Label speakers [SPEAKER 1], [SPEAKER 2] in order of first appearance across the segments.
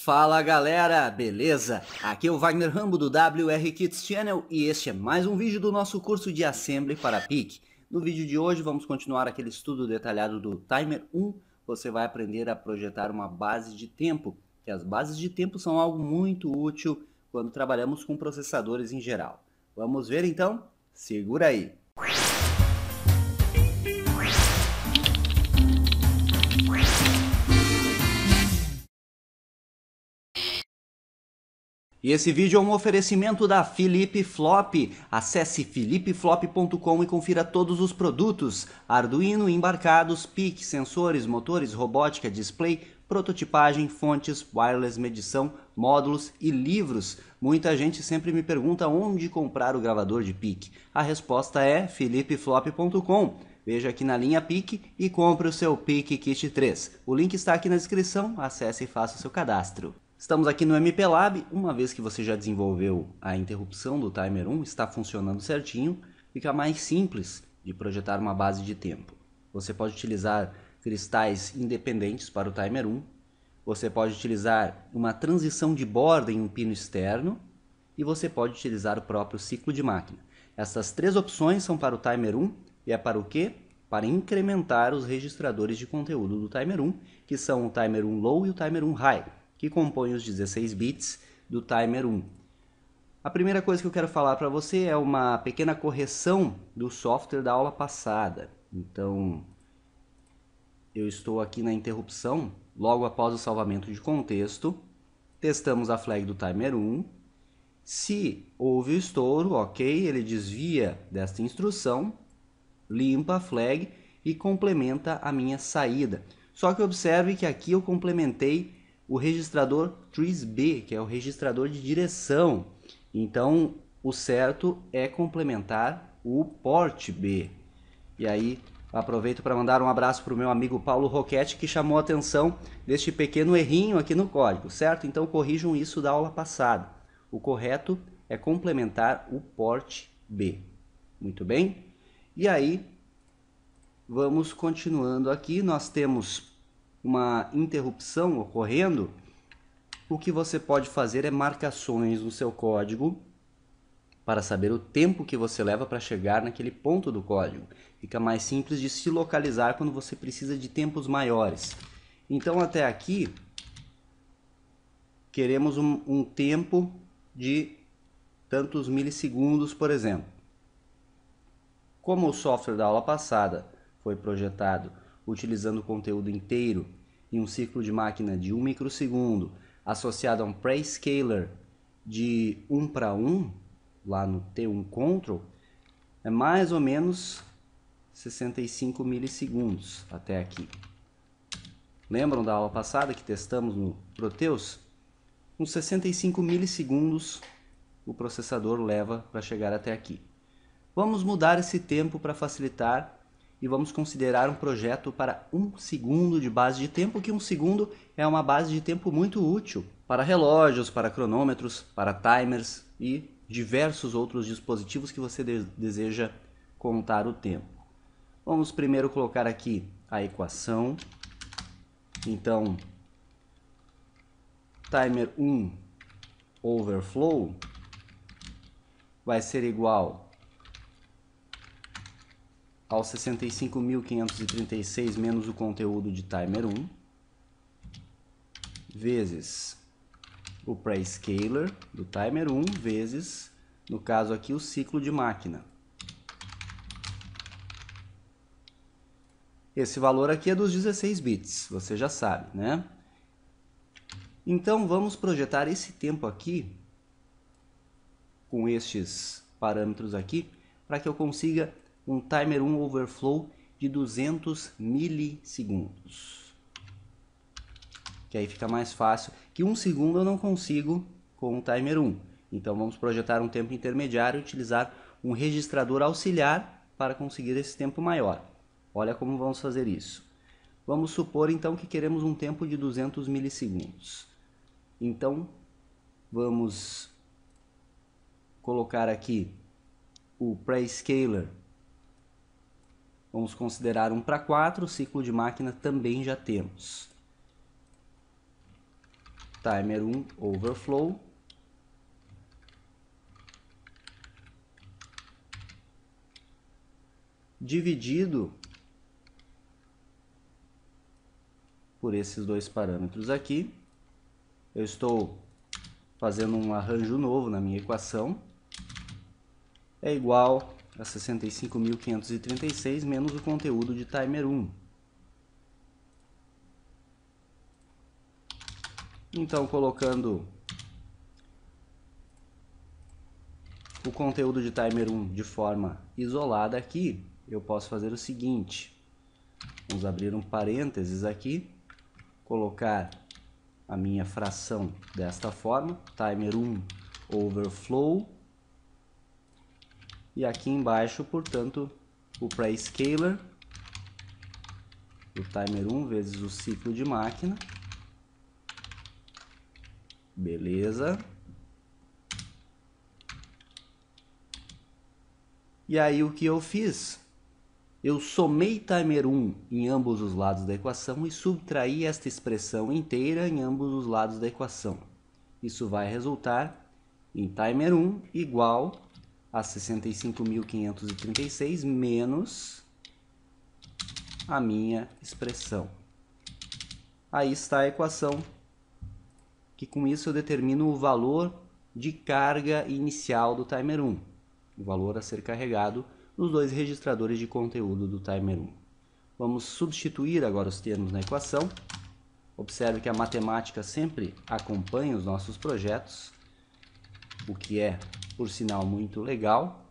[SPEAKER 1] Fala galera, beleza? Aqui é o Wagner Rambo do WR Kits Channel e este é mais um vídeo do nosso curso de Assembly para PIC. No vídeo de hoje vamos continuar aquele estudo detalhado do Timer 1. Você vai aprender a projetar uma base de tempo, que as bases de tempo são algo muito útil quando trabalhamos com processadores em geral. Vamos ver então? Segura aí! E esse vídeo é um oferecimento da Philippe Flop. Acesse philippeflop.com e confira todos os produtos: Arduino, embarcados, PIC, sensores, motores, robótica, display, prototipagem, fontes, wireless, medição, módulos e livros. Muita gente sempre me pergunta onde comprar o gravador de PIC. A resposta é philippeflop.com. Veja aqui na linha PIC e compre o seu PIC Kit 3. O link está aqui na descrição, acesse e faça o seu cadastro. Estamos aqui no MPLAB. Uma vez que você já desenvolveu a interrupção do Timer 1, está funcionando certinho, fica mais simples de projetar uma base de tempo. Você pode utilizar cristais independentes para o Timer 1, você pode utilizar uma transição de borda em um pino externo e você pode utilizar o próprio ciclo de máquina. Essas três opções são para o Timer 1 e é para o quê? Para incrementar os registradores de conteúdo do Timer 1, que são o Timer 1 Low e o Timer 1 High, que compõem os 16 bits do Timer 1. A primeira coisa que eu quero falar para você é uma pequena correção do software da aula passada. Então, eu estou aqui na interrupção, logo após o salvamento de contexto, testamos a flag do Timer 1. Se houve o estouro, ok, ele desvia desta instrução, limpa a flag e complementa a minha saída. Só que observe que aqui eu complementei o registrador Trace B, que é o registrador de direção. Então, o certo é complementar o port B. E aí, aproveito para mandar um abraço para o meu amigo Paulo Roquete, que chamou a atenção deste pequeno errinho aqui no código, certo? Então, corrijam isso da aula passada. O correto é complementar o port B. Muito bem? E aí, vamos continuando aqui. Nós temos uma interrupção ocorrendo. O que você pode fazer é marcações no seu código para saber o tempo que você leva para chegar naquele ponto do código. Fica mais simples de se localizar quando você precisa de tempos maiores. Então, até aqui, queremos um tempo de tantos milissegundos, por exemplo. Como o software da aula passada foi projetado utilizando o conteúdo inteiro em um ciclo de máquina de 1 microsegundo, associado a um prescaler de 1 para 1, lá no T1 Control, é mais ou menos 65 milissegundos até aqui. Lembram da aula passada que testamos no Proteus? Uns 65 milissegundos o processador leva para chegar até aqui. Vamos mudar esse tempo para facilitar e vamos considerar um projeto para 1 segundo de base de tempo, que 1 segundo é uma base de tempo muito útil para relógios, para cronômetros, para timers e diversos outros dispositivos que você deseja contar o tempo. Vamos primeiro colocar aqui a equação. Então, timer 1 overflow vai ser igual aos 65.536 menos o conteúdo de Timer 1, vezes o prescaler do Timer 1, vezes, no caso aqui, o ciclo de máquina. Esse valor aqui é dos 16 bits, você já sabe, né? Então, vamos projetar esse tempo aqui, com estes parâmetros aqui, para que eu consiga um Timer 1 overflow de 200 milissegundos. Que aí fica mais fácil, que 1 segundo eu não consigo com o Timer 1. Então vamos projetar um tempo intermediário e utilizar um registrador auxiliar para conseguir esse tempo maior. Olha como vamos fazer isso. Vamos supor então que queremos um tempo de 200 milissegundos. Então vamos colocar aqui o prescaler. Vamos considerar 1 para 4, o ciclo de máquina também já temos. timer 1 overflow dividido por esses dois parâmetros aqui. Eu estou fazendo um arranjo novo na minha equação. É igual a 65.536 menos o conteúdo de timer 1. Então, colocando o conteúdo de timer 1 de forma isolada aqui, eu posso fazer o seguinte. Vamos abrir um parênteses aqui, colocar a minha fração desta forma, timer 1 overflow, e aqui embaixo, portanto, o prescaler, o timer 1 vezes o ciclo de máquina. Beleza. E aí o que eu fiz? Eu somei timer 1 em ambos os lados da equação e subtraí esta expressão inteira em ambos os lados da equação. Isso vai resultar em timer 1 igual a 65.536 menos a minha expressão. Aí está a equação, que com isso eu determino o valor de carga inicial do timer 1, o valor a ser carregado nos dois registradores de conteúdo do timer 1. Vamos substituir agora os termos na equação. Observe que a matemática sempre acompanha os nossos projetos, o que é, por sinal, muito legal.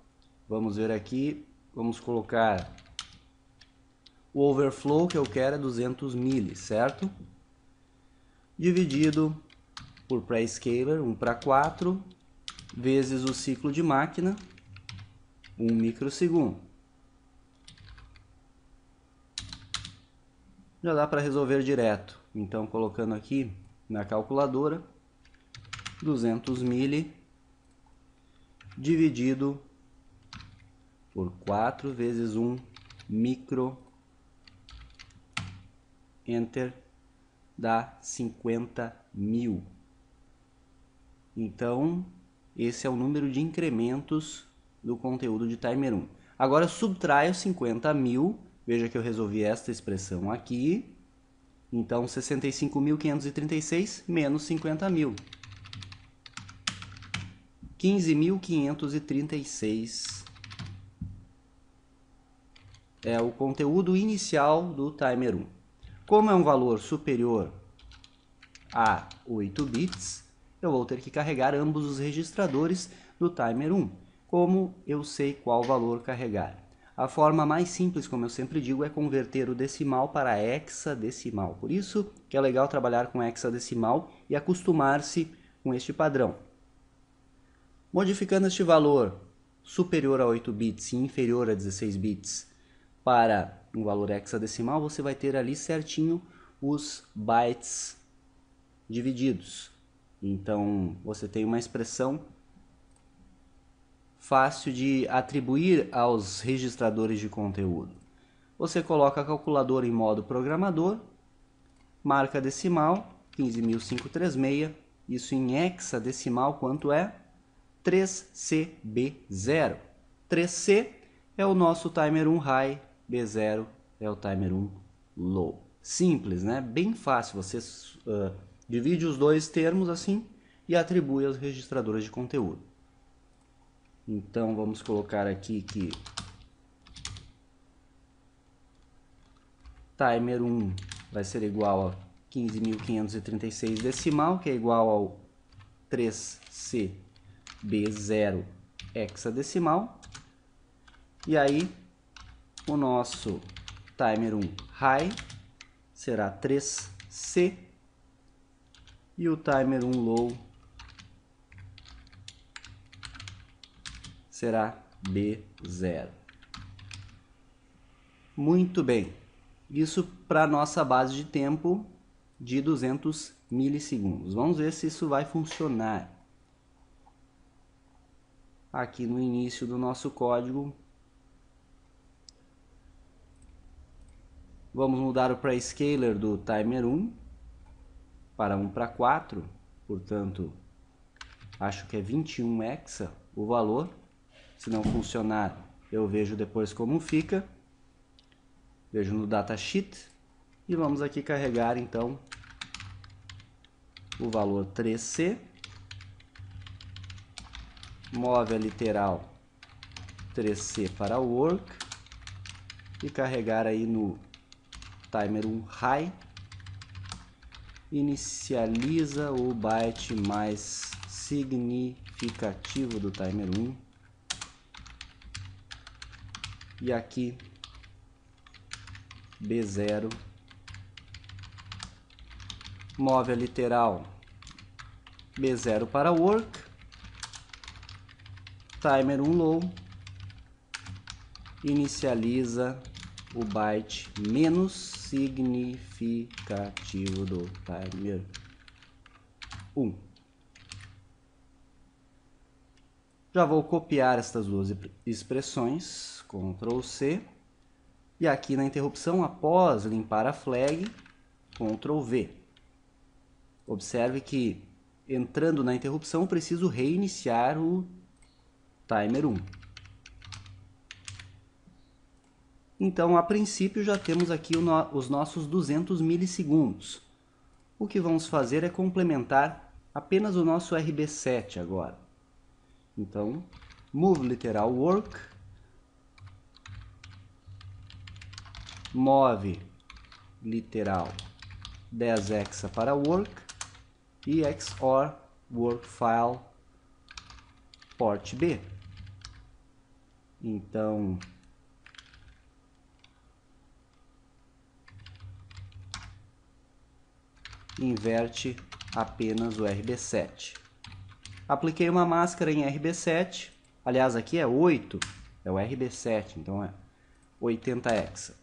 [SPEAKER 1] Vamos ver aqui, vamos colocar o overflow que eu quero é 200 mili, certo? Dividido por prescaler, 1/4, vezes o ciclo de máquina, 1 microsegundo. Já dá para resolver direto. Então, colocando aqui na calculadora, 200 mili dividido por 4 vezes 1 micro, enter, dá 50.000. Então, esse é o número de incrementos do conteúdo de timer 1. Agora subtraio 50.000, veja que eu resolvi esta expressão aqui, então 65.536 menos 50.000. 15.536 é o conteúdo inicial do timer 1. Como é um valor superior a 8 bits, eu vou ter que carregar ambos os registradores do timer 1. Como eu sei qual valor carregar? A forma mais simples, como eu sempre digo, é converter o decimal para hexadecimal. Por isso que é legal trabalhar com hexadecimal e acostumar-se com este padrão. Modificando este valor superior a 8 bits e inferior a 16 bits para um valor hexadecimal, você vai ter ali certinho os bytes divididos. Então, você tem uma expressão fácil de atribuir aos registradores de conteúdo. Você coloca a calculadora em modo programador, marca decimal, 15.536, isso em hexadecimal quanto é? 3CB0. 3C é o nosso timer 1 high, B0 é o timer 1 low. Simples, né? Bem fácil, você divide os dois termos assim e atribui aos registradores de conteúdo. Então vamos colocar aqui que timer 1 vai ser igual a 15.536 decimal, que é igual ao 3CB0 hexadecimal. E aí o nosso timer 1 high será 3C e o timer 1 low será B0. Muito bem. Isso para a nossa base de tempo de 200 milissegundos. Vamos ver se isso vai funcionar. Aqui no início do nosso código, vamos mudar o prescaler do timer 1 para 1/4. portanto, acho que é 21 hexa o valor. Se não funcionar, eu vejo depois como fica. Vejo no datasheet. E vamos aqui carregar, então, o valor 3C. Move a literal 3C para work. E carregar aí no timer 1 high. Inicializa o byte mais significativo do timer 1. E aqui B0. Move a literal B0 para work. Timer 1 low. Inicializa o byte menos significativo do timer 1. Já vou copiar estas duas expressões, Ctrl C, e aqui na interrupção, após limpar a flag, Ctrl V. Observe que, entrando na interrupção, preciso reiniciar o timer 1. Então, a princípio, já temos aqui os nossos 200 milissegundos. O que vamos fazer é complementar apenas o nosso RB7 agora. Então, move literal work, move literal 10 hexa para work e XOR work file port B. Então, inverte apenas o RB7. Apliquei uma máscara em RB7, aliás aqui é 8, é o RB7, então é 80 hexa.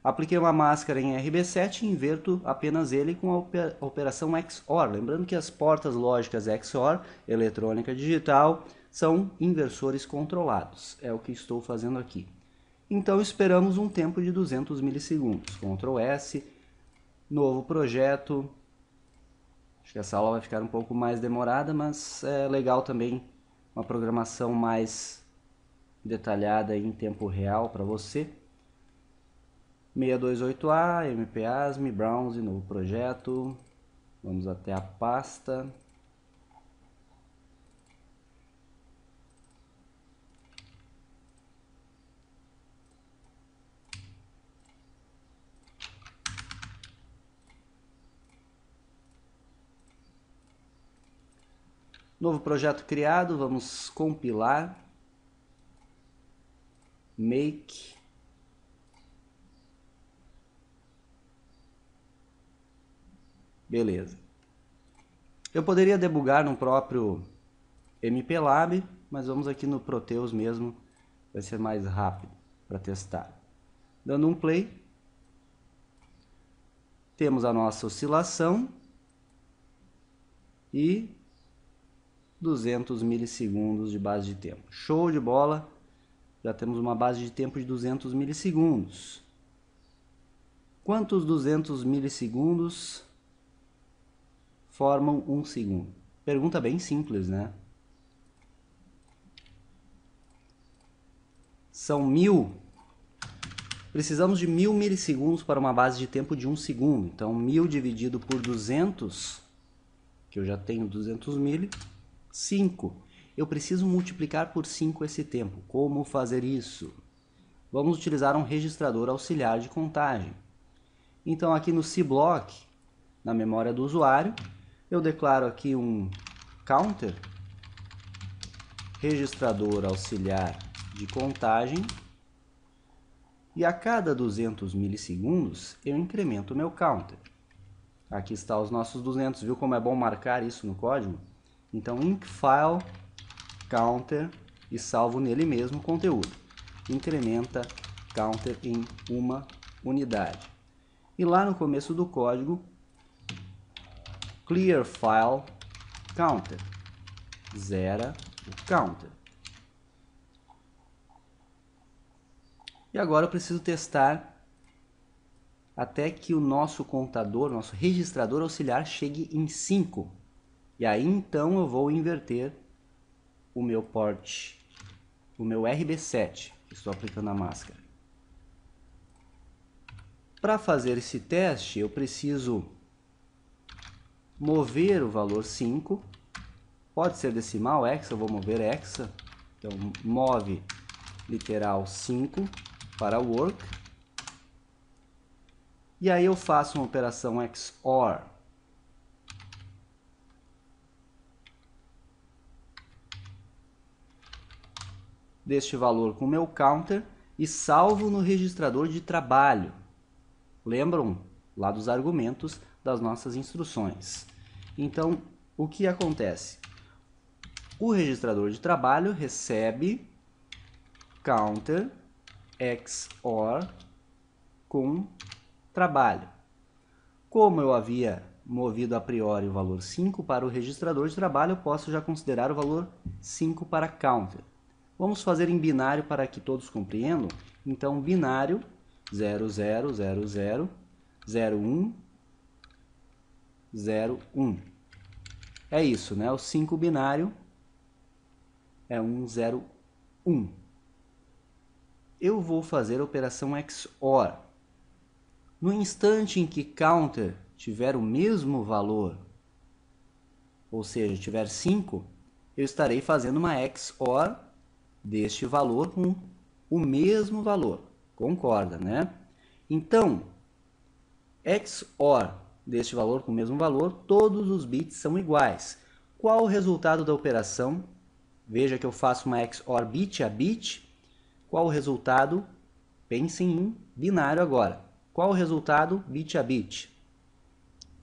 [SPEAKER 1] Apliquei uma máscara em RB7 e inverto apenas ele com a operação XOR. Lembrando que as portas lógicas XOR, eletrônica digital, são inversores controlados. É o que estou fazendo aqui. Então esperamos um tempo de 200 milissegundos. Ctrl S, novo projeto. Acho que essa aula vai ficar um pouco mais demorada, mas é legal também uma programação mais detalhada em tempo real para você. 628A, MPASM, Browse, novo projeto. Vamos até a pasta. Novo projeto criado, vamos compilar. Make. Beleza. Eu poderia debugar no próprio MPLAB, mas vamos aqui no Proteus mesmo, vai ser mais rápido para testar. Dando um play, temos a nossa oscilação e 200 milissegundos de base de tempo. Show de bola! Já temos uma base de tempo de 200 milissegundos. Quantos 200 milissegundos formam 1 segundo? Pergunta bem simples, né? São 1000. Precisamos de 1000 milissegundos para uma base de tempo de 1 segundo. Então, 1000 dividido por 200, que eu já tenho 200 mili, 5. Eu preciso multiplicar por 5 esse tempo. Como fazer isso? Vamos utilizar um registrador auxiliar de contagem. Então, aqui no cblock, na memória do usuário, eu declaro aqui um counter, registrador auxiliar de contagem, e a cada 200 milissegundos eu incremento o meu counter. Aqui está os nossos 200, viu como é bom marcar isso no código? Então, incfile counter e salvo nele mesmo o conteúdo. Incrementa counter em 1 unidade. E lá no começo do código, clear file counter. Zera o counter. E agora eu preciso testar até que o nosso contador, nosso registrador auxiliar chegue em 5. E aí então eu vou inverter o meu port, o meu RB7, que estou aplicando a máscara. Para fazer esse teste, eu preciso mover o valor 5, pode ser decimal, hexa, eu vou mover hexa, então move literal 5 para work, e aí eu faço uma operação XOR deste valor com o meu counter e salvo no registrador de trabalho. Lembram lá dos argumentos das nossas instruções. Então, o que acontece? O registrador de trabalho recebe counter XOR com trabalho. Como eu havia movido a priori o valor 5 para o registrador de trabalho, eu posso já considerar o valor 5 para counter. Vamos fazer em binário para que todos compreendam. Então, binário 0000 01 01. É isso, né? O 5 binário é 101. Eu vou fazer a operação XOR. No instante em que counter tiver o mesmo valor, ou seja, tiver 5, eu estarei fazendo uma XOR deste valor com o mesmo valor. Concorda, né? Então, XOR deste valor com o mesmo valor, todos os bits são iguais. Qual o resultado da operação? Veja que eu faço uma XOR bit a bit. Qual o resultado? Pensem em binário agora. Qual o resultado? Bit a bit.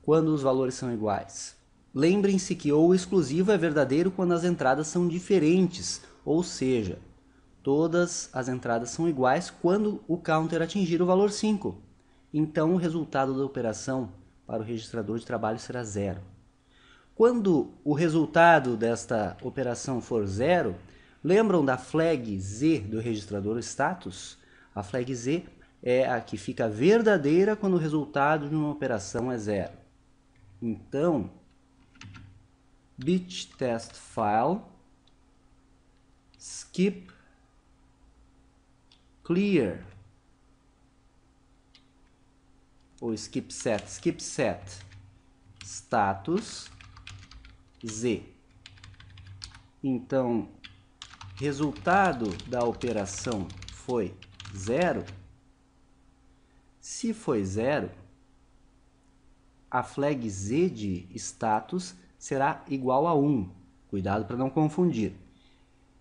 [SPEAKER 1] Quando os valores são iguais. Lembrem-se que o exclusivo é verdadeiro quando as entradas são diferentes, ou seja, todas as entradas são iguais quando o counter atingir o valor 5. Então, o resultado da operação para o registrador de trabalho será 0. Quando o resultado desta operação for 0, lembram da flag Z do registrador status? A flag Z é a que fica verdadeira quando o resultado de uma operação é 0. Então, bit test file skip clear ou skip set status Z. Então, resultado da operação foi 0. Se foi 0, a flag Z de status será igual a 1. Cuidado para não confundir.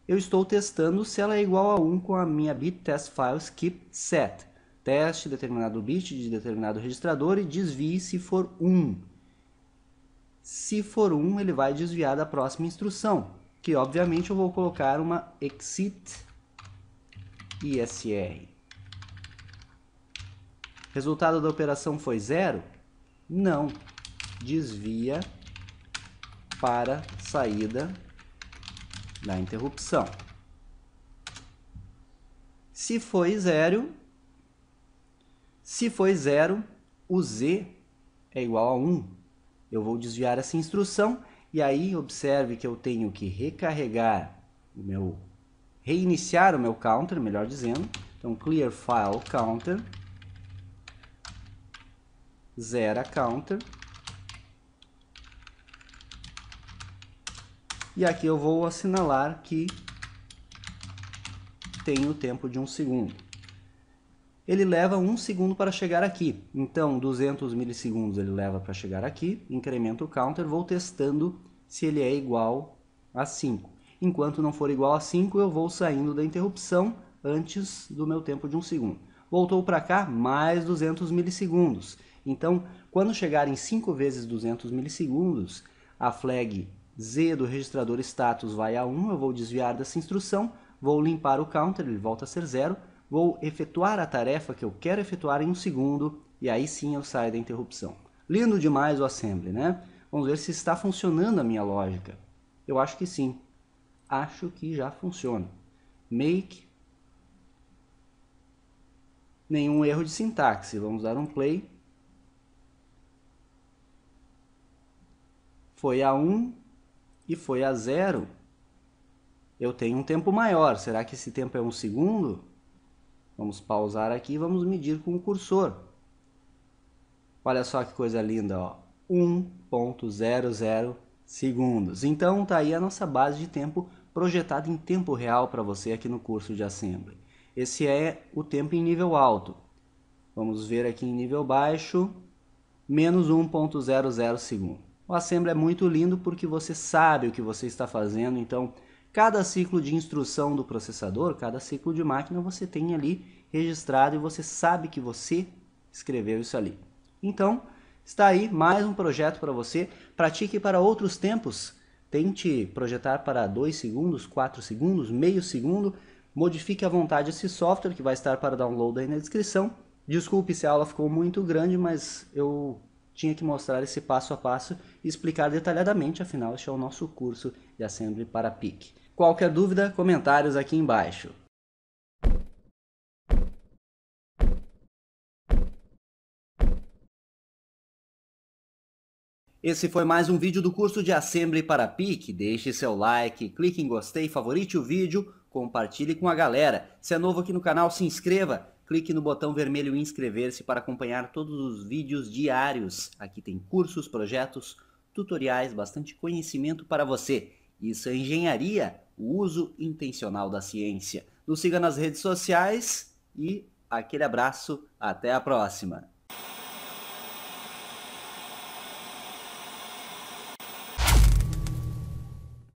[SPEAKER 1] Eu estou testando se ela é igual a 1 com a minha bit test file skip set. Teste determinado bit de determinado registrador e desvie se for 1. Se for 1, ele vai desviar da próxima instrução, que obviamente eu vou colocar uma exit ISR. Resultado da operação foi 0? Não. Desvia para saída da interrupção. Se foi 0, o Z é igual a 1. Eu vou desviar essa instrução e aí observe que eu tenho que reiniciar o meu counter, melhor dizendo. Então, clear file counter, zera counter. E aqui eu vou assinalar que tem o tempo de 1 segundo. Ele leva 1 segundo para chegar aqui. Então, 200 milissegundos ele leva para chegar aqui. Incremento o counter, vou testando se ele é igual a 5. Enquanto não for igual a 5, eu vou saindo da interrupção antes do meu tempo de 1 segundo. Voltou para cá, mais 200 milissegundos. Então, quando chegar em 5 vezes 200 milissegundos, a flag Z do registrador status vai a 1, eu vou desviar dessa instrução, vou limpar o counter, ele volta a ser 0, vou efetuar a tarefa que eu quero efetuar em 1 segundo, e aí sim eu saio da interrupção. Lindo demais o assembly, né? Vamos ver se está funcionando a minha lógica. Eu acho que sim. Acho que já funciona. Make. Nenhum erro de sintaxe. Vamos dar um play. Foi a 1, e foi a 0, eu tenho um tempo maior. Será que esse tempo é 1 segundo? Vamos pausar aqui e vamos medir com o cursor. Olha só que coisa linda, ó. 1,00 segundos. Então tá aí a nossa base de tempo projetada em tempo real para você aqui no curso de Assembly. Esse é o tempo em nível alto. Vamos ver aqui em nível baixo, menos 1,00 segundo. O Assembly é muito lindo porque você sabe o que você está fazendo, então cada ciclo de instrução do processador, cada ciclo de máquina você tem ali registrado e você sabe que você escreveu isso ali. Então, está aí mais um projeto para você. Pratique para outros tempos. Tente projetar para 2 segundos, 4 segundos, meio segundo. Modifique à vontade esse software que vai estar para download aí na descrição. Desculpe se a aula ficou muito grande, mas eu tinha que mostrar esse passo a passo e explicar detalhadamente, afinal este é o nosso curso de Assembly para PIC. Qualquer dúvida, comentários aqui embaixo. Esse foi mais um vídeo do curso de Assembly para PIC. Deixe seu like, clique em gostei, favorite o vídeo, compartilhe com a galera. Se é novo aqui no canal, se inscreva. Clique no botão vermelho inscrever-se para acompanhar todos os vídeos diários. Aqui tem cursos, projetos, tutoriais, bastante conhecimento para você. Isso é engenharia, o uso intencional da ciência. Nos siga nas redes sociais e aquele abraço, até a próxima!